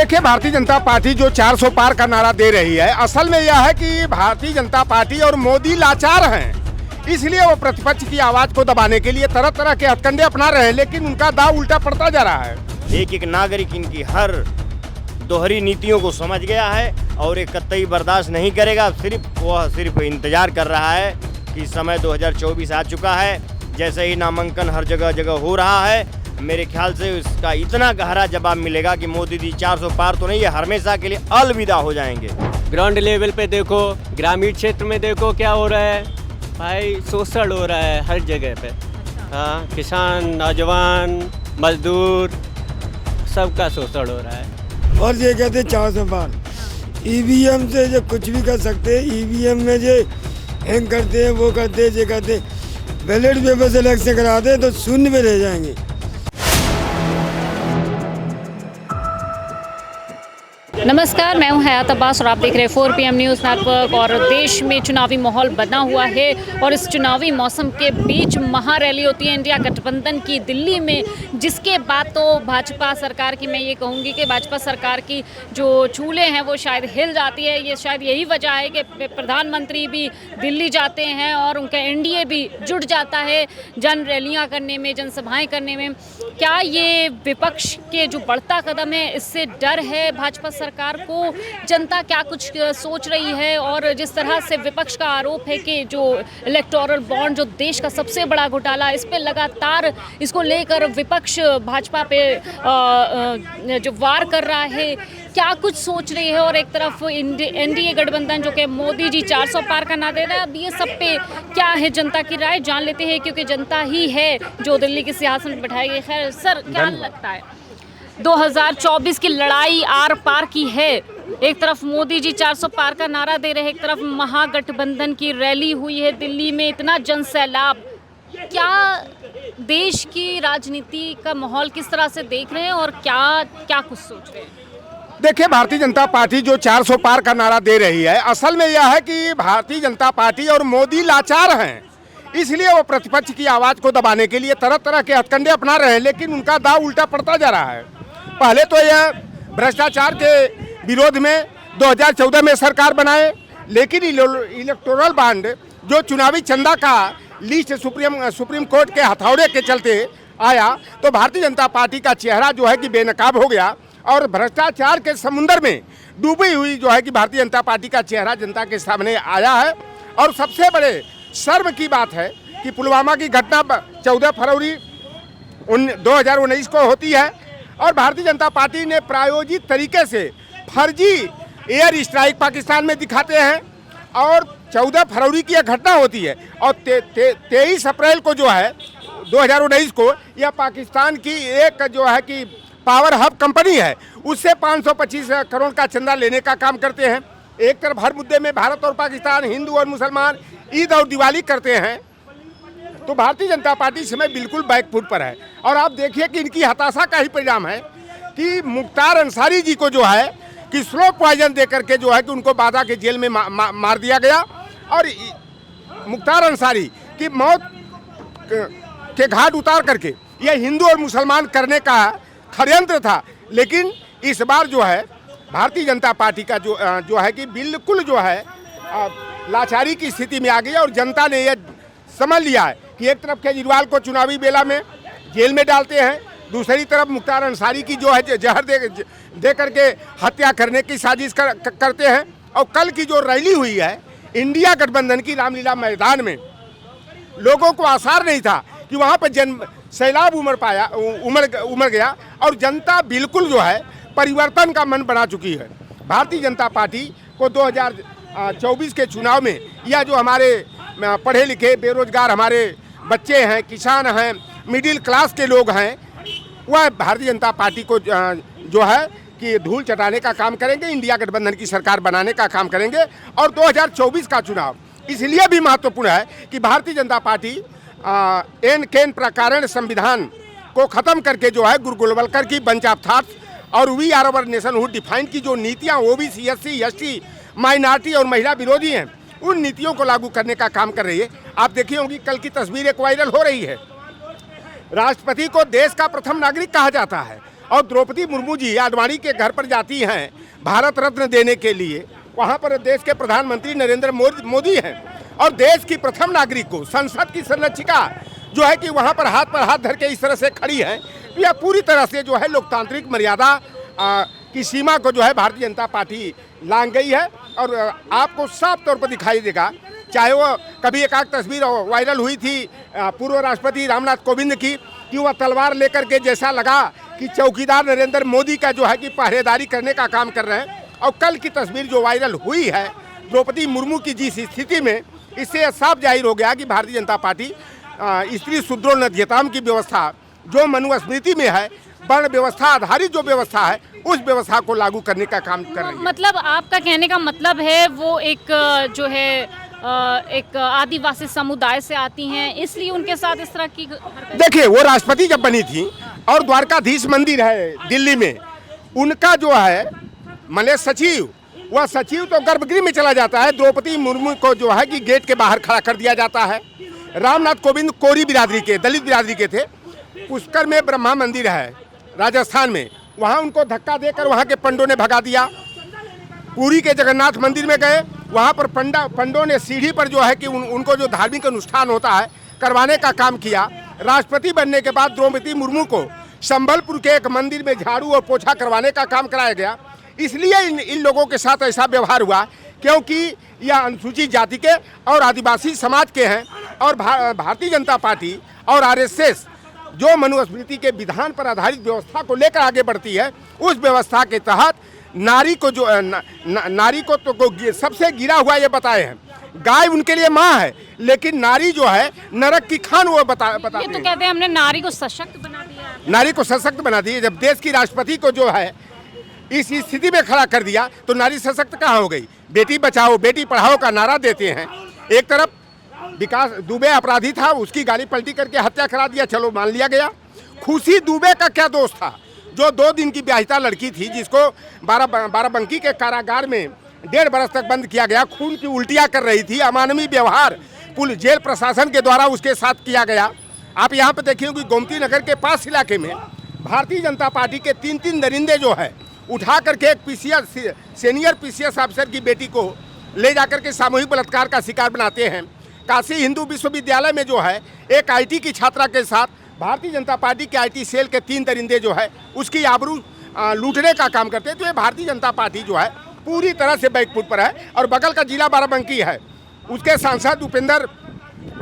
देखिए, भारतीय जनता पार्टी जो 400 पार का नारा दे रही है, असल में यह है कि भारतीय जनता पार्टी और मोदी लाचार हैं, इसलिए वो प्रतिपक्ष की आवाज को दबाने के लिए तरह तरह के हथकंडे अपना रहे हैं, लेकिन उनका दाव उल्टा पड़ता जा रहा है। एक एक नागरिक इनकी हर दोहरी नीतियों को समझ गया है और ये कतई बर्दाश्त नहीं करेगा। सिर्फ इंतजार कर रहा है कि समय 2024 आ चुका है। जैसे ही नामांकन हर जगह हो रहा है, मेरे ख्याल से इसका इतना गहरा जवाब मिलेगा कि मोदी जी 400 पार तो नहीं, ये हमेशा के लिए अलविदा हो जाएंगे। ग्राउंड लेवल पे देखो, ग्रामीण क्षेत्र में देखो क्या हो रहा है भाई, शोषण हो रहा है हर जगह पे। हाँ, किसान, नौजवान, मजदूर, सबका शोषण हो रहा है। और ये कहते 400 पार, ईवीएम से जो कुछ भी कर सकते हैं, ईवीएम में जो हैंग करते हैं, वो करते हैं, ये करते हैं। बैलेट पेपर से इलेक्शन कराते हैं तो शून्य में रह जाएंगे। नमस्कार, मैं हूं हयात अब्बास और आप देख रहे हैं 4 PM न्यूज़ नेटवर्क। और देश में चुनावी माहौल बना हुआ है और इस चुनावी मौसम के बीच महारैली होती है इंडिया गठबंधन की दिल्ली में, जिसके बाद तो भाजपा सरकार की, मैं ये कहूँगी कि भाजपा सरकार की जो चूल्हे हैं वो शायद हिल जाती है। ये शायद यही वजह है कि प्रधानमंत्री भी दिल्ली जाते हैं और उनका एनडीए भी जुट जाता है जन रैलियाँ करने में, जनसभाएँ करने में। क्या ये विपक्ष के जो बढ़ता कदम है, इससे डर है भाजपा सरकार को? जनता क्या कुछ सोच रही है? और जिस तरह से विपक्ष का आरोप है कि जो इलेक्टोरल बॉन्ड, जो देश का सबसे बड़ा घोटाला, इस पे लगातार इसको लेकर विपक्ष भाजपा पे जो वार कर रहा है, क्या कुछ सोच रही है? और एक तरफ एनडीए गठबंधन जो कि मोदी जी 400 पार का ना दे रहा है, अब ये सब पे क्या है जनता की राय, जान लेते हैं, क्योंकि जनता ही है जो दिल्ली के सिंहासन पर बैठाएगी। खैर सर, क्या लगता है 2024 की लड़ाई आर पार की है? एक तरफ मोदी जी 400 पार का नारा दे रहे हैं, एक तरफ महागठबंधन की रैली हुई है दिल्ली में, इतना जनसैलाब। क्या देश की राजनीति का माहौल किस तरह से देख रहे हैं और क्या कुछ सोच रहे हैं? देखिए, भारतीय जनता पार्टी जो 400 पार का नारा दे रही है, असल में यह है कि भारतीय जनता पार्टी और मोदी लाचार हैं, इसलिए वो प्रतिपक्ष की आवाज को दबाने के लिए तरह तरह के हथकंडे अपना रहे हैं, लेकिन उनका दाव उल्टा पड़ता जा रहा है। पहले तो यह भ्रष्टाचार के विरोध में 2014 में सरकार बनाए, लेकिन इलेक्टोरल बॉन्ड जो चुनावी चंदा का लिस्ट सुप्रीम कोर्ट के हथौड़े के चलते आया, तो भारतीय जनता पार्टी का चेहरा जो है कि बेनकाब हो गया और भ्रष्टाचार के समुंदर में डूबी हुई जो है कि भारतीय जनता पार्टी का चेहरा जनता के सामने आया है। और सबसे बड़े शर्म की बात है कि पुलवामा की घटना 14 फरवरी 2019 को होती है और भारतीय जनता पार्टी ने प्रायोजित तरीके से फर्जी एयर स्ट्राइक पाकिस्तान में दिखाते हैं और 14 फरवरी की यह घटना होती है और 23 अप्रैल को जो है 2019 को यह पाकिस्तान की एक जो है कि पावर हब कंपनी है, उससे 525 करोड़ का चंदा लेने का काम करते हैं। एक तरफ हर मुद्दे में भारत और पाकिस्तान, हिंदू और मुसलमान ईद और दिवाली करते हैं, तो भारतीय जनता पार्टी इस समय बिल्कुल बैकफुट पर है। और आप देखिए कि इनकी हताशा का ही परिणाम है कि मुख्तार अंसारी जी को जो है कि स्लो पॉइजन दे करके जो है कि उनको बाधा के जेल में मार दिया गया और मुख्तार अंसारी की मौत के घाट उतार करके यह हिंदू और मुसलमान करने का षड्यंत्र था। लेकिन इस बार जो है भारतीय जनता पार्टी का जो है कि बिल्कुल जो है लाचारी की स्थिति में आ गई और जनता ने यह समझ लिया है कि एक तरफ केजरीवाल को चुनावी बेला में जेल में डालते हैं, दूसरी तरफ मुख्तार अंसारी की जो है जहर दे करके हत्या करने की साजिश करते हैं। और कल की जो रैली हुई है इंडिया गठबंधन की रामलीला मैदान में, लोगों को आसार नहीं था कि वहाँ पर सैलाब उमड़ गया और जनता बिल्कुल जो है परिवर्तन का मन बना चुकी है। भारतीय जनता पार्टी को 2024 के चुनाव में यह जो हमारे पढ़े लिखे बेरोजगार हमारे बच्चे हैं, किसान हैं, मिडिल क्लास के लोग हैं, वह भारतीय जनता पार्टी को जो है कि धूल चटाने का काम करेंगे, इंडिया गठबंधन की सरकार बनाने का काम करेंगे। और 2024 का चुनाव इसलिए भी महत्वपूर्ण है कि भारतीय जनता पार्टी एन केन प्रकारण संविधान को ख़त्म करके जो है गुरु गोलवलकर की बंच ऑफ थॉट्स और we or our nationhood define की जो नीतियाँ ओबीसी, एससी, एसटी, माइनॉरिटी और महिला विरोधी हैं, उन नीतियों को लागू करने का काम कर रही है। आप देखी होंगी कल की तस्वीर एक वायरल हो रही है, राष्ट्रपति को देश का प्रथम नागरिक कहा जाता है और द्रौपदी मुर्मू जी आडवाणी के घर पर जाती हैं भारत रत्न देने के लिए, वहाँ पर देश के प्रधानमंत्री नरेंद्र मोदी हैं और देश की प्रथम नागरिक को संसद की संरक्षिका जो है कि वहाँ पर हाथ धर के इस तरह से खड़ी है, तो यह पूरी तरह से जो है लोकतांत्रिक मर्यादा की सीमा को जो है भारतीय जनता पार्टी लांघ गई है। और आपको साफ तौर पर दिखाई देगा, चाहे वो कभी एक तस्वीर वायरल हुई थी पूर्व राष्ट्रपति रामनाथ कोविंद की कि वह तलवार लेकर के जैसा लगा कि चौकीदार नरेंद्र मोदी का जो है कि पहरेदारी करने का काम कर रहे हैं, और कल की तस्वीर जो वायरल हुई है द्रौपदी मुर्मू की जिस स्थिति में, इससे साफ जाहिर हो गया कि भारतीय जनता पार्टी स्त्री शूद्रोन्नत्यताम की व्यवस्था जो मनुस्मृति में है, वर्ण व्यवस्था आधारित जो व्यवस्था है, उस व्यवस्था को लागू करने का काम कर रही है। मतलब आपका कहने का मतलब है वो एक जो है एक आदिवासी समुदाय से आती हैं, इसलिए उनके साथ इस तरह की देखिए, वो राष्ट्रपति जब बनी थी और द्वारकाधीश मंदिर है दिल्ली में, उनका जो है माने सचिव, वह सचिव तो गर्भगृह में चला जाता है, द्रौपदी मुर्मू को जो है कि गेट के बाहर खड़ा कर दिया जाता है। रामनाथ कोविंद कोरी बिरादरी के, दलित बिरादरी के थे। पुष्कर में ब्रह्मा मंदिर है राजस्थान में, वहाँ उनको धक्का देकर वहाँ के पंडों ने भगा दिया। पुरी के जगन्नाथ मंदिर में गए, वहाँ पर पंडों ने सीढ़ी पर जो है कि उनको जो धार्मिक अनुष्ठान होता है करवाने का काम किया। राष्ट्रपति बनने के बाद द्रौपदी मुर्मू को संबलपुर के एक मंदिर में झाड़ू और पोछा करवाने का काम कराया गया। इसलिए इन लोगों के साथ ऐसा व्यवहार हुआ क्योंकि यह अनुसूचित जाति के और आदिवासी समाज के हैं, और भारतीय जनता पार्टी और आरएसएस जो मनुस्मृति के विधान पर आधारित व्यवस्था को लेकर आगे बढ़ती है, उस व्यवस्था के तहत नारी को जो नारी को तो सबसे गिरा हुआ ये बताए हैं। गाय उनके लिए माँ है, लेकिन नारी जो है नरक की खान वो बताते ये तो कहते हैं हमने नारी को सशक्त बना दिया। नारी को सशक्त बना दिया। जब देश की राष्ट्रपति को जो है इस स्थिति में खड़ा कर दिया तो नारी सशक्त कहाँ हो गई। बेटी बचाओ बेटी पढ़ाओ का नारा देते हैं, एक तरफ विकास दुबे अपराधी था, उसकी गाड़ी पलटी करके हत्या करा दिया, चलो मान लिया गया। खुशी दुबे का क्या दोष था, जो 2 दिन की ब्याहिता लड़की थी जिसको बाराबंकी के कारागार में 1.5 बरस तक बंद किया गया, खून की उल्टियाँ कर रही थी, अमानवीय व्यवहार जेल प्रशासन के द्वारा उसके साथ किया गया। आप यहाँ पे देखिए कि गोमती नगर के पास इलाके में भारतीय जनता पार्टी के 3 दरिंदे जो है उठा करके एक सीनियर पीसीएस ऑफिसर की बेटी को ले जाकर के सामूहिक बलात्कार का शिकार बनाते हैं। काशी हिंदू विश्वविद्यालय में जो है एक आईटी की छात्रा के साथ भारतीय जनता पार्टी के आईटी सेल के 3 दरिंदे जो है उसकी आबरू लूटने का काम करते हैं। तो ये भारतीय जनता पार्टी जो है पूरी तरह से बैकफुट पर है। और बगल का जिला बाराबंकी है, उसके सांसद उपेंद्र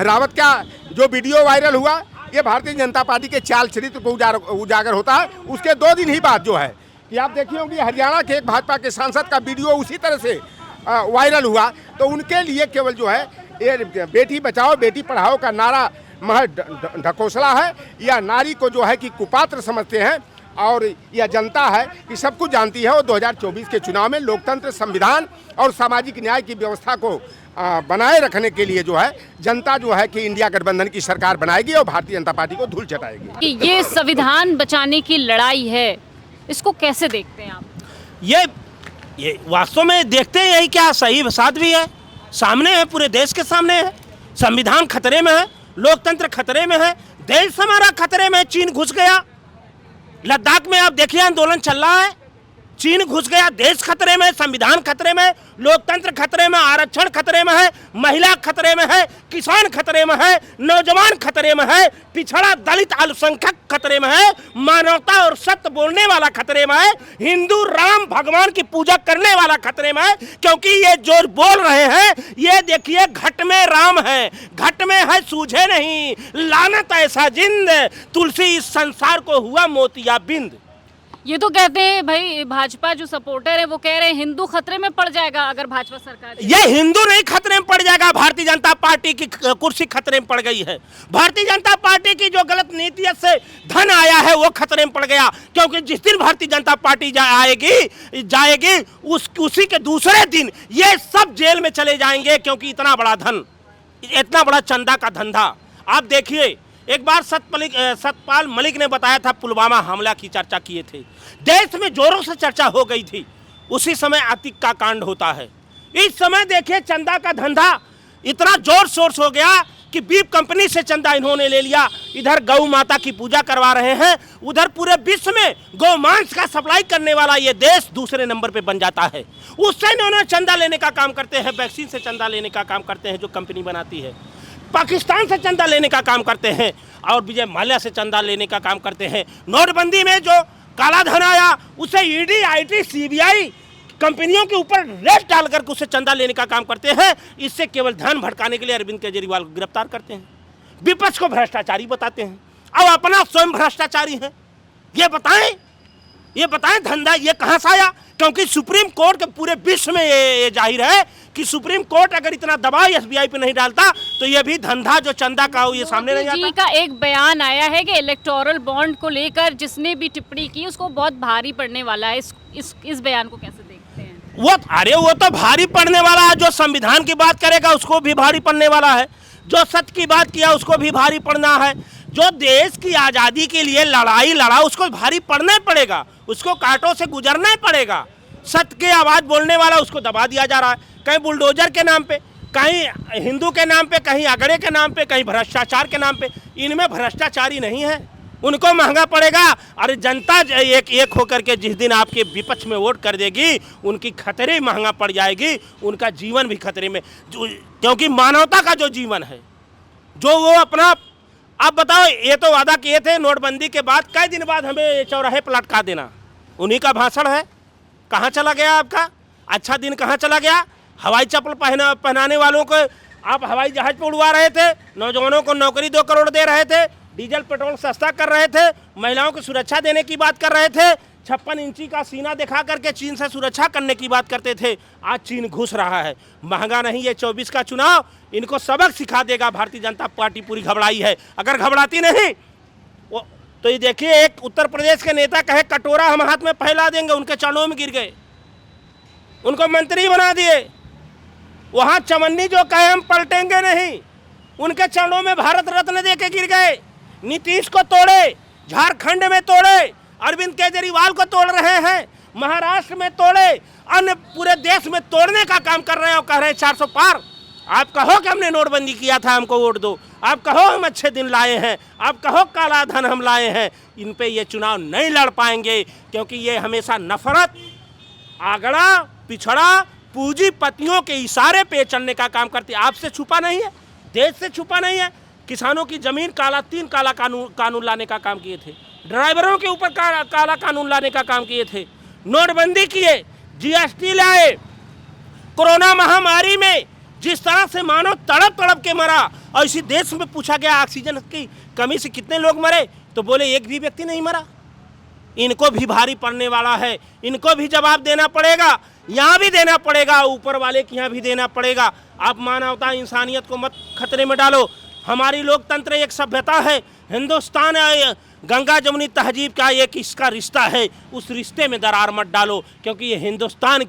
रावत का जो वीडियो वायरल हुआ, ये भारतीय जनता पार्टी के चाल चरित्र को उजागर होता है। उसके 2 दिन ही बाद जो है कि आप देखिए होंगे हरियाणा के एक भाजपा के सांसद का वीडियो उसी तरह से वायरल हुआ, तो उनके लिए केवल जो है ये बेटी बचाओ बेटी पढ़ाओ का नारा महज ढकोसला है, या नारी को जो है कि कुपात्र समझते हैं। और यह जनता है कि सब कुछ जानती है, और 2024 के चुनाव में लोकतंत्र, संविधान और सामाजिक न्याय की व्यवस्था को बनाए रखने के लिए जो है जनता जो है कि इंडिया गठबंधन की सरकार बनाएगी और भारतीय जनता पार्टी को धूल चटाएगी। कि ये संविधान बचाने की लड़ाई है, इसको कैसे देखते हैं आप? ये वास्तव में देखते हैं यही क्या सही साथ भी है, सामने है, पूरे देश के सामने है। संविधान खतरे में है, लोकतंत्र खतरे में है, देश हमारा खतरे में है। चीन घुस गया, लद्दाख में आप देखिए आंदोलन चल रहा है, चीन घुस गया, देश खतरे में, संविधान खतरे में, लोकतंत्र खतरे में, आरक्षण खतरे में है, महिला खतरे में है, किसान खतरे में है, नौजवान खतरे में है, पिछड़ा दलित अल्पसंख्यक खतरे में है, मानवता और सत्य बोलने वाला खतरे में है, हिंदू राम भगवान की पूजा करने वाला खतरे में है। क्योंकि ये जो बोल रहे हैं, ये देखिए घट में राम है, घट में है सूझे नहीं, लानत ऐसा जिंद, तुलसी इस संसार को हुआ मोतियाबिंद। ये तो कहते हैं भाई भाजपा जो सपोर्टर है वो कह रहे हैं हिंदू खतरे में पड़ जाएगा अगर भाजपा सरकार। ये हिंदू नहीं खतरे में पड़ जाएगा, भारतीय जनता पार्टी की कुर्सी खतरे में पड़ गई है। भारतीय जनता पार्टी की जो गलत नीतियत से धन आया है वो खतरे में पड़ गया। क्योंकि जिस दिन भारतीय जनता पार्टी जाएगी उसी के दूसरे दिन ये सब जेल में चले जाएंगे, क्योंकि इतना बड़ा धन, इतना बड़ा चंदा का धंधा। आप देखिए, एक बार सतपाल मलिक ने बताया था, पुलवामा हमला की चर्चा किए थे, देश में जोरों से चर्चा हो गई थी। उसी समय आतिक का कांड होता है। इस समय देखिए चंदा का धंधा, इतना जोर शोर हो गया कि बीप कंपनी से चंदा इन्होंने ले लिया। इधर गौ माता की पूजा करवा रहे हैं, उधर पूरे विश्व में गौमांस का सप्लाई करने वाला ये देश दूसरे नंबर पे बन जाता है। उससे इन्होंने चंदा लेने का काम करते हैं, वैक्सीन से चंदा लेने का काम करते हैं जो कंपनी बनाती है, पाकिस्तान से चंदा लेने का काम करते हैं और विजय माल्या से चंदा लेने का काम करते हैं। नोटबंदी में जो काला धन आया उसे ईडी, आईटी, सीबीआई कंपनियों के ऊपर रेट डाल करके उससे चंदा लेने का काम करते हैं। इससे केवल धन भड़काने के लिए अरविंद केजरीवाल को गिरफ्तार करते हैं, विपक्ष को भ्रष्टाचारी बताते हैं, अब अपना स्वयं भ्रष्टाचारी है। ये बताएं धंधा ये कहाँ से आया? क्योंकि सुप्रीम कोर्ट के पूरे विश्व में ये जाहिर है कि सुप्रीम कोर्ट अगर इतना दबाव एसबीआई पे नहीं डालता तो ये भी धंधा जो चंदा का हो ये सामने नहीं आता। जी का एक बयान आया है कि इलेक्टोरल बॉन्ड को लेकर जिसने भी टिप्पणी की उसको बहुत भारी पड़ने वाला है। इस बयान को कैसे देखते हैं? वो तो भारी पड़ने वाला है। जो संविधान की बात करेगा उसको भी भारी पड़ने वाला है, जो सत्य की बात किया उसको भी भारी पड़ना है, जो देश की आज़ादी के लिए लड़ाई लड़ा उसको भारी पड़ना ही पड़ेगा, उसको कांटों से गुजरना ही पड़ेगा। सत्य की आवाज़ बोलने वाला उसको दबा दिया जा रहा है, कहीं बुलडोजर के नाम पे, कहीं हिंदू के नाम पे, कहीं अगड़े के नाम पे, कहीं भ्रष्टाचार के नाम पे। इनमें भ्रष्टाचारी नहीं है, उनको महंगा पड़ेगा। अरे जनता एक होकर के जिस दिन आपके विपक्ष में वोट कर देगी उनकी खतरे महंगा पड़ जाएगी, उनका जीवन भी खतरे में, क्योंकि मानवता का जो जीवन है जो वो अपना। आप बताओ, ये तो वादा किए थे नोटबंदी के बाद, कई दिन बाद हमें चौराहे पर लटका देना, उन्हीं का भाषण है। कहाँ चला गया आपका अच्छा दिन? कहाँ चला गया? हवाई चप्पल पहनाने वालों को आप हवाई जहाज पर उड़वा रहे थे, नौजवानों को नौकरी 2 करोड़ दे रहे थे, डीजल पेट्रोल सस्ता कर रहे थे, महिलाओं को सुरक्षा देने की बात कर रहे थे, 56 इंची का सीना दिखा करके चीन से सुरक्षा करने की बात करते थे। आज चीन घुस रहा है। महंगा नहीं, ये 24 का चुनाव इनको सबक सिखा देगा। भारतीय जनता पार्टी पूरी घबराई है, अगर घबराती नहीं वो तो ये देखिए, एक उत्तर प्रदेश के नेता कहे कटोरा हम हाथ में फैला देंगे, उनके चरणों में गिर गए, उनको मंत्री बना दिए। वहाँ चमन्नी जो कहे हम पलटेंगे नहीं, उनके चरणों में भारत रत्न दे के गिर गए। नीतीश को तोड़े, झारखंड में तोड़े, अरविंद केजरीवाल को तोड़ रहे हैं, महाराष्ट्र में तोड़े, अन्य पूरे देश में तोड़ने का काम कर रहे हैं और कह रहे हैं 400 पार। आप कहो कि हमने नोटबंदी किया था, हमको वोट दो, आप कहो हम अच्छे दिन लाए हैं, आप कहो काला धन हम लाए हैं। इन पे ये चुनाव नहीं लड़ पाएंगे, क्योंकि ये हमेशा नफरत, आगड़ा, पिछड़ा, पूंजीपतियों के इशारे पे चलने का काम करती है। आपसे छुपा नहीं है, देश से छुपा नहीं है। किसानों की जमीन काला, 3 काला कानून लाने का काम किए थे, ड्राइवरों के ऊपर काला कानून लाने का काम किए थे, नोटबंदी किए, जीएसटी लाए, कोरोना महामारी में जिस तरह से मानव तड़प तड़प के मरा, और इसी देश में पूछा गया ऑक्सीजन की कमी से कितने लोग मरे, तो बोले एक भी व्यक्ति नहीं मरा। इनको भी भारी पड़ने वाला है, इनको भी जवाब देना पड़ेगा, यहाँ भी देना पड़ेगा, ऊपर वाले के यहाँ भी देना पड़ेगा। आप मानवता इंसानियत को मत खतरे में डालो। हमारी लोकतंत्र एक सभ्यता है, हिंदुस्तान गंगा जमुनी तहजीब का एक इसका रिश्ता है, उस रिश्ते में दरार मत डालो, क्योंकि ये हिंदुस्तान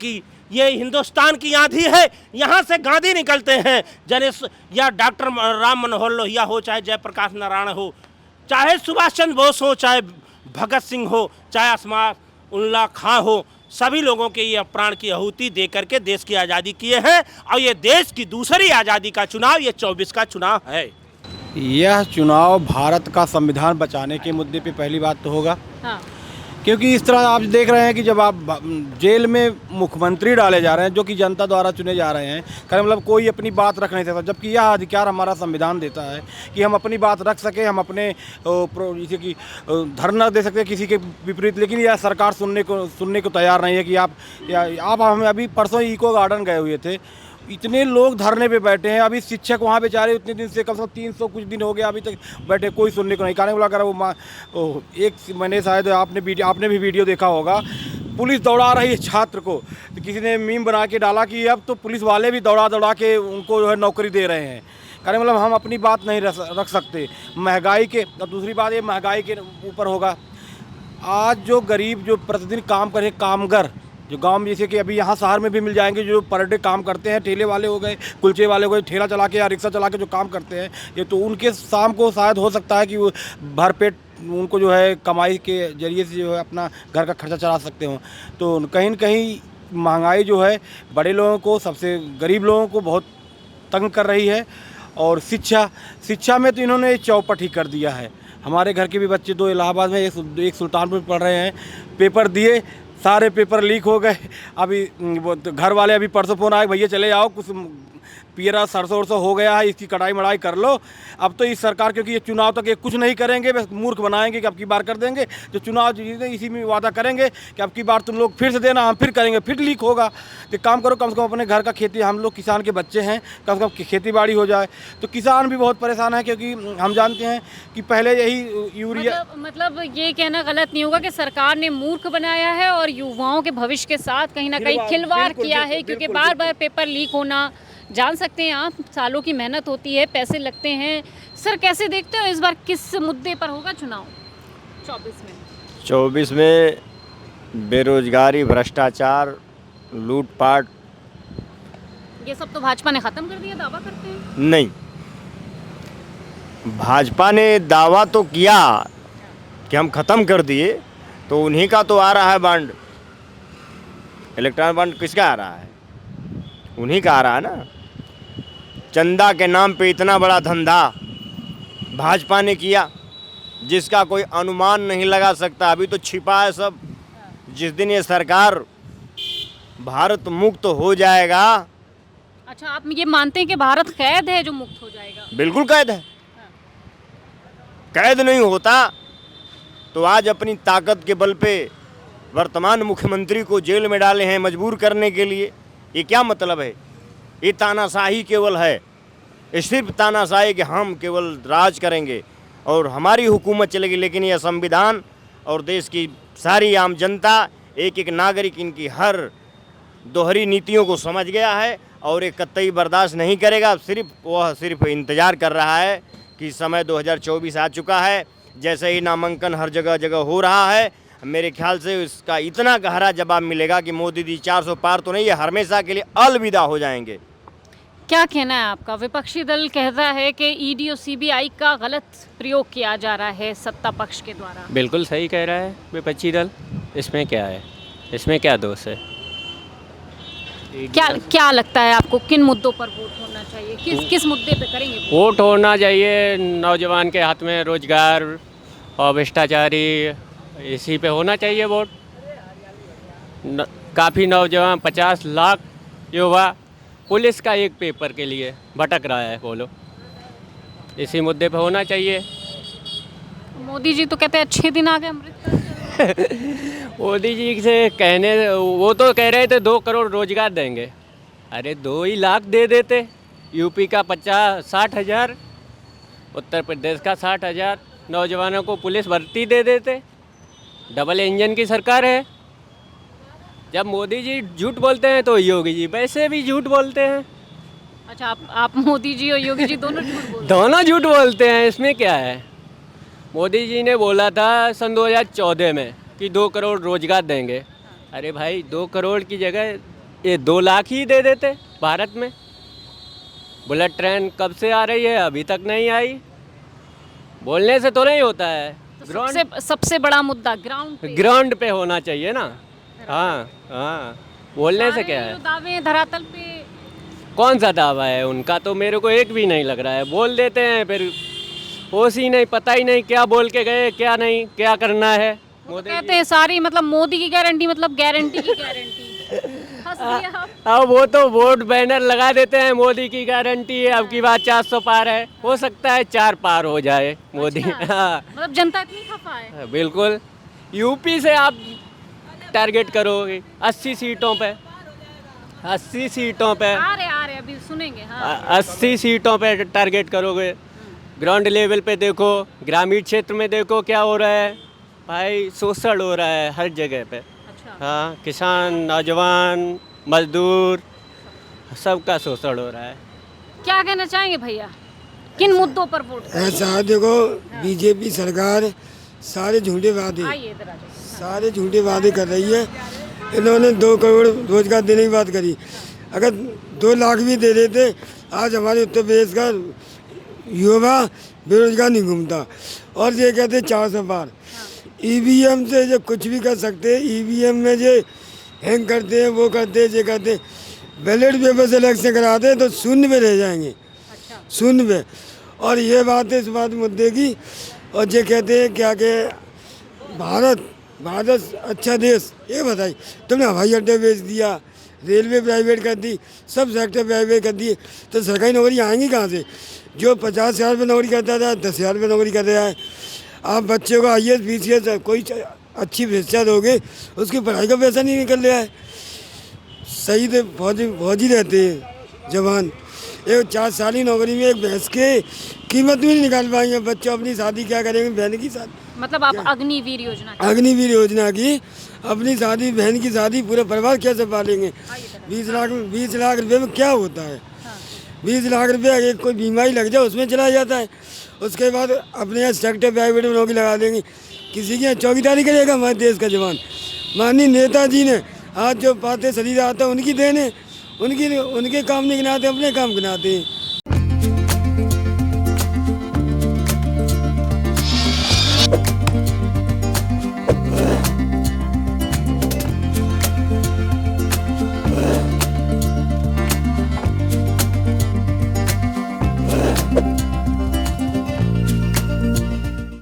की आंधी है। यहाँ से गांधी निकलते हैं, जनेश या डॉक्टर राम मनोहर लोहिया हो, चाहे जयप्रकाश नारायण हो, चाहे सुभाष चंद्र बोस हो, चाहे भगत सिंह हो, चाहे असमा उल्ला खां हो, सभी लोगों के ये प्राण की आहुति दे करके देश की आज़ादी किए हैं। और ये देश की दूसरी आज़ादी का चुनाव ये 24 का चुनाव है। यह चुनाव भारत का संविधान बचाने के मुद्दे पे पहली बात तो होगा। हाँ। क्योंकि इस तरह आप देख रहे हैं कि जब आप जेल में मुख्यमंत्री डाले जा रहे हैं जो कि जनता द्वारा चुने जा रहे हैं, कर मतलब कोई अपनी बात रख नहीं सकता, जबकि यह अधिकार हमारा संविधान देता है कि हम अपनी बात रख सकें, हम अपने जैसे कि धरना दे सकते हैं किसी के विपरीत। लेकिन यह सरकार सुनने को तैयार नहीं है कि आप हमें अभी परसों इको गार्डन गए हुए थे, इतने लोग धरने पे बैठे हैं। अभी शिक्षक वहाँ बेचारे उतने दिन से, कम से कम 300 कुछ दिन हो गया अभी तक बैठे, कोई सुनने को नहीं। कहने बोला कर वो एक मैंने शायद आपने भी वीडियो देखा होगा, पुलिस दौड़ा रही है छात्र को, तो किसी ने मीम बना के डाला कि अब तो पुलिस वाले भी दौड़ा के उनको जो है नौकरी दे रहे हैं। कहने मतलब हम अपनी बात नहीं रख सकते महंगाई के। और दूसरी बात ये महंगाई के ऊपर होगा, आज जो गरीब जो प्रतिदिन काम करे कामगर जो गांव में, जैसे कि अभी यहाँ शहर में भी मिल जाएंगे जो पर डे काम करते हैं, ठेले वाले हो गए, कुलचे वाले हो गए, ठेला चला के या रिक्शा चला के जो काम करते हैं, ये तो उनके शाम को शायद हो सकता है कि वो भरपेट उनको जो है कमाई के जरिए से जो है अपना घर का खर्चा चला सकते हों। तो कहीं न कहीं महंगाई जो है बड़े लोगों को, सबसे गरीब लोगों को बहुत तंग कर रही है। और शिक्षा में तो इन्होंने चौपट ही कर दिया है। हमारे घर के भी बच्चे 2 इलाहाबाद में, एक सुल्तानपुर पढ़ रहे हैं, पेपर दिए, सारे पेपर लीक हो गए। अभी वो घर वाले अभी परसों फ़ोन आए, भैया चले आओ, कुछ पियरा सरसों वरसों हो गया है, इसकी कटाई मड़ाई कर लो। अब तो इस सरकार, क्योंकि ये चुनाव तक ये कुछ नहीं करेंगे, बस मूर्ख बनाएंगे कि अब की बार कर देंगे। जो चुनाव जीते इसी में वादा करेंगे कि अब की बार तुम लोग फिर से देना, हम फिर करेंगे, फिर लीक होगा। तो काम करो, कम से कम अपने घर का खेती, हम लोग किसान के बच्चे हैं, कम से कम खेती बाड़ी हो जाए। तो किसान भी बहुत परेशान है, क्योंकि हम जानते हैं कि पहले यही यूरिया मतलब ये कहना गलत नहीं होगा कि सरकार ने मूर्ख बनाया है और युवाओं के भविष्य के साथ कहीं ना कहीं खिलवाड़ किया है, क्योंकि बार बार पेपर लीक होना, जान सकते हैं आप, सालों की मेहनत होती है, पैसे लगते हैं। सर कैसे देखते हो इस बार किस मुद्दे पर होगा चुनाव 24 में बेरोजगारी, भ्रष्टाचार, लूटपाट, ये सब तो भाजपा ने खत्म कर दिया, दावा करते हैं। नहीं, भाजपा ने दावा तो किया कि हम ख़त्म कर दिए, तो उन्हीं का तो आ रहा है बॉन्ड, इलेक्ट्रॉनिक बॉन्ड किसका आ रहा है? उन्हीं का आ रहा है ना। चंदा के नाम पे इतना बड़ा धंधा भाजपा ने किया जिसका कोई अनुमान नहीं लगा सकता। अभी तो छिपा है सब। जिस दिन ये सरकार भारत मुक्त हो जाएगा। अच्छा, आप ये मानते हैं कि भारत कैद है जो मुक्त हो जाएगा? बिल्कुल कैद है। कैद नहीं होता तो आज अपनी ताकत के बल पे वर्तमान मुख्यमंत्री को जेल में डाले हैं मजबूर करने के लिए। ये क्या मतलब है? ये तानाशाही केवल है, ये सिर्फ तानाशाही कि हम केवल राज करेंगे और हमारी हुकूमत चलेगी। लेकिन यह संविधान और देश की सारी आम जनता, एक एक नागरिक इनकी हर दोहरी नीतियों को समझ गया है और ये कतई बर्दाश्त नहीं करेगा। सिर्फ इंतज़ार कर रहा है कि समय 2024 आ चुका है। जैसे ही नामांकन हर जगह जगह हो रहा है, मेरे ख्याल से इसका इतना गहरा जवाब मिलेगा कि मोदी जी 400 पार तो नहीं, ये हमेशा के लिए अलविदा हो जाएंगे। क्या कहना है आपका? विपक्षी दल कहता है कि ईडी और सीबीआई का गलत प्रयोग किया जा रहा है सत्ता पक्ष के द्वारा। बिल्कुल सही कह रहा है विपक्षी दल। इसमें क्या है, इसमें क्या दोष है? क्या लगता है आपको, किन मुद्दों पर वोट होना चाहिए? किस मुद्दे पे करेंगे वोट होना चाहिए? नौजवान के हाथ में रोजगार और भ्रष्टाचारी, इसी पे होना चाहिए वोट। काफ़ी नौजवान, 50 लाख युवा पुलिस का एक पेपर के लिए भटक रहा है, बोलो। इसी मुद्दे पे होना चाहिए। मोदी जी तो कहते हैं अच्छे दिन आ गए अमृतसर। मोदी जी से कहने, वो तो कह रहे थे 2 करोड़ रोजगार देंगे। अरे 2 ही लाख दे देते। यूपी का 60 हज़ार, उत्तर प्रदेश का 60 हज़ार नौजवानों को पुलिस भर्ती दे देते। डबल इंजन की सरकार है। जब मोदी जी झूठ बोलते हैं तो योगी जी वैसे भी झूठ बोलते हैं। अच्छा, आप मोदी जी और योगी जी दोनों झूठ बोलते हैं? दोनों झूठ बोलते हैं, इसमें क्या है? मोदी जी ने बोला था सन 2014 में कि 2 करोड़ रोजगार देंगे। अरे भाई, 2 करोड़ की जगह ये 2 लाख ही दे देते भारत में। बुलेट ट्रेन कब से आ रही है, अभी तक नहीं आई। बोलने से तो नहीं होता है। तो सबसे बड़ा मुद्दा ग्राउंड पे होना चाहिए ना। हाँ, बोलने से क्या है? दावे हैं धरातल पे। कौन सा दावा है उनका? तो मेरे को एक भी नहीं लग रहा है। बोल देते हैं, फिर होश ही नहीं, पता ही नहीं क्या बोल के गए, क्या नहीं, क्या करना है। मोदी कहते हैं सारी, मतलब मोदी की गारंटी, मतलब गारंटी की गारंटी। अब वो तो वोट बैनर लगा देते हैं, मोदी की गारंटी है, अब की बात 400 पार है। हो सकता है 4 पार हो जाए मोदी। अच्छा, मतलब जनता इतनी खफा है? बिल्कुल। यूपी से आप टारगेट करोगे 80 सीटों पे, 80 सीटों पे आ रहे अभी सुनेंगे। हाँ। 80 सीटों पे टारगेट करोगे। ग्राउंड लेवल पे देखो, ग्रामीण क्षेत्र में देखो क्या हो रहा है भाई। शोषण हो रहा है हर जगह पे। अच्छा। हाँ, किसान, नौजवान, मजदूर, सबका शोषण हो रहा है। क्या कहना चाहेंगे भैया, किन मुद्दों पर वोट? ऐसा देखो, बीजेपी सरकार सारे झूठे वादे कर रही है। इन्होंने 2 करोड़ रोजगार देने की बात करी। अगर 2 लाख भी दे देते, आज हमारे उत्तर प्रदेश का युवा बेरोजगार नहीं घूमता। और ये कहते 400 पार। ईवीएम से जो कुछ भी कर सकते हैं, ईवीएम में जो हैंग करते हैं, वो करते हैं, ये करते हैं। बैलेट पेपर से इलेक्शन कराते तो शून्य पे रह जाएंगे, शून्य पे। और ये बात है इस बात मुद्दे की, और ये कहते हैं क्या कि भारत अच्छा देश, ये बताइए तुमने हवाई अड्डे बेच दिया, रेलवे प्राइवेट कर दी, सब सेक्टर प्राइवेट कर दिए, तो सरकारी नौकरी आएंगी कहाँ से? जो 50,000 रुपये नौकरी करता था 10,000 रुपये नौकरी कर रहा है। आप बच्चे को IAS PCS कोई अच्छी शिक्षा दोगे, उसकी पढ़ाई का पैसा नहीं निकल रहा है। सही तो फौजी रहते हैं जवान, एक 4 साल नौकरी में एक भैंस के कीमत भी नहीं निकाल पाएंगे। बच्चों अपनी शादी क्या करेंगे? बहन की शादी, मतलब आप अग्निवीर योजना अग्निवीर योजना की अपनी शादी, बहन की शादी, पूरा परिवार कैसे पालेंगे? 20 लाख रुपए में क्या होता है? 20 लाख रुपये एक कोई बीमारी लग जाए उसमें चला जाता है। उसके बाद अपने यहाँ सेक्टर प्राइवेट में नौकरी लगा देंगे। किसी की यहाँ चौकीदारी करेगा हमारे देश का जवान? माननीय नेताजी ने आज जो बातें शरीर आता है उनकी देन है, उनके काम नहीं गिनाते, अपने काम गिनाते हैं।